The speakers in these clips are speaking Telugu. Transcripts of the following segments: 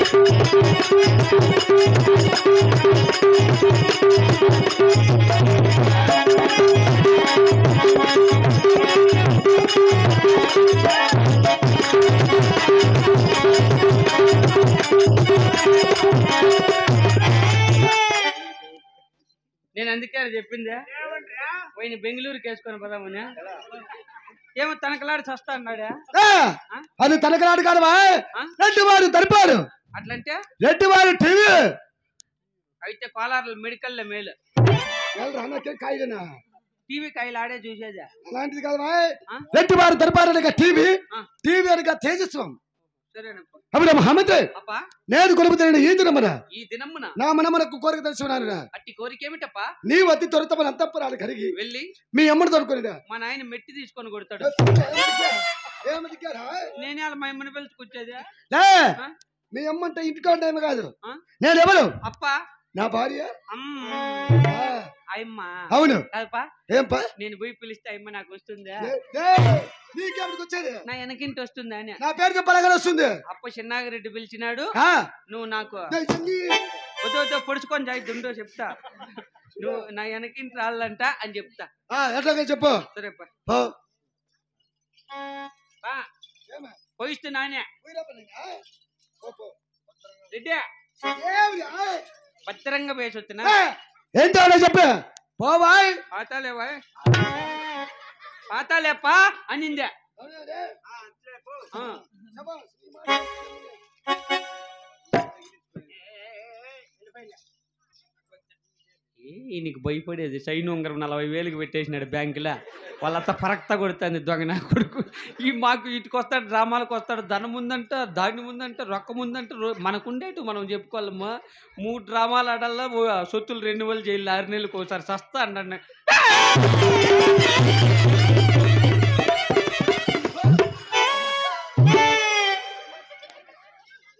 నేను అందుకే చెప్పిందే పోయిన బెంగళూరుకి వేసుకొని పోదామని. ఏమో తనకలాడి చస్తా అన్నాడా? అది తనకలాడు కాదవా, రెడ్డివారు తరిపారు. అట్లంటే రెడ్డివారు టీవీ అయితే కోలార్లు మెడికల్ మేలు. కాయనా టీవీ కాయలు ఆడే చూసేదా? అలాంటిది కాదవా, రెడ్డివారు తరిపారు టీవీ. టీవీ అనగా తేజస్వం. అప్పుడు మహమ్మద్ నేను కొలుపుతాను ఈ దినమున. ఈ దినమున నా మనమునకు కోరిక తెలుసుకున్నాను. అట్టి కోరిక ఏమిటప్పా? నీవు అతి త్వరితమని అంతఃపురాలు కరిగి వెళ్ళి మీ అమ్మను తోడుకొని మా నాయన మెట్టి తీసుకొని కొడతాడు. నేనే మా అమ్మని పిలుచుకొచ్చేదా? మీ అమ్మ అంటే ఇంటికాడ ఏమి కాదు. నేను ఎవరు? అప్పా నా భార్య. అమ్మ అవును. కాదప్పా ఏంపా నేను పోయి పిలిస్తే అమ్మ నాకు వస్తుందా? నీకెవరికి వచ్చేది? నా వెనకింటి వస్తుందా అని. నా పేరు చెప్పలాగా వస్తుంది. అప్ప చిన్నాగిరెడ్డి పిలిచినాడు. నువ్వు నాకు వద్దు పొడుచుకొని జాయిద్దుండో చెప్తా. నువ్వు నా వెనకింటి రాళ్ళంట అని చెప్తా. ఎట్లాగా చెప్పు. సరేపా పోయిస్తున్నానే రెడ్డి భద్రంగా వేసి వచ్చినా. ఏంటో చెప్పు. పోవాయ్ పాతాలేపా అనిందే. ఈయనకి భయపడేది సైన్ ఉంగరం 40,000కి పెట్టేసినాడు బ్యాంకులో. వాళ్ళంతా పరక్త కొడుతుంది దొంగ నా కొడుకు. ఈ మాకు ఇటుకు వస్తాడు, డ్రామాలకు వస్తాడు. ధనం ఉందంట, దాని ముందంట, రొక్కం ఉందంట. మనకుండేటు మనం చెప్పుకోవాలమ్మా. 3 డ్రామాలు ఆడాలా, సొత్తులు రెన్యువల్ చేయాలి 6 నెలలకు ఒకసారి. సస్తా అన్నాడు.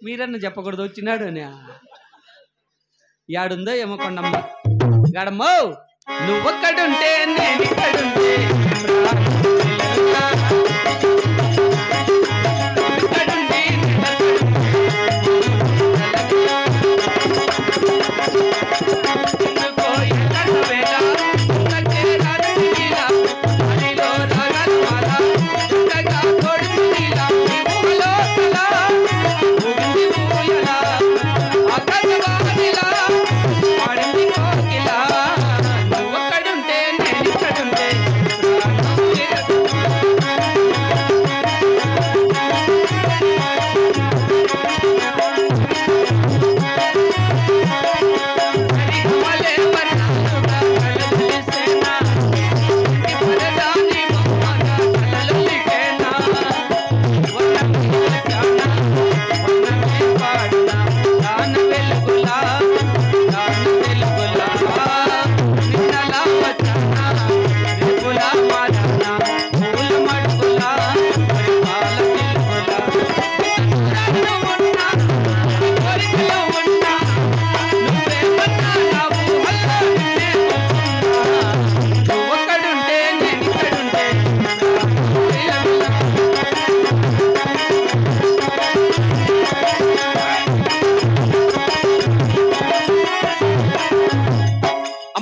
మీరన్నా చెప్పకూడదు వచ్చినాడు అని. యాడుందో ఏమో కొండమ్మ గాడమ్మో నువ్వొక్కడుంటే నేను ఇక్కడుంటే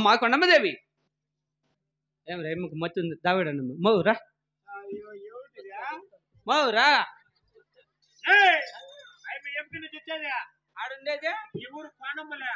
మా కొండమ్మదేవి ఏం రేముకు మత్తుంది దావిడన్న మౌరా మౌరా ఆడుండేదే ఈ ఊరు కొండమ్మలే.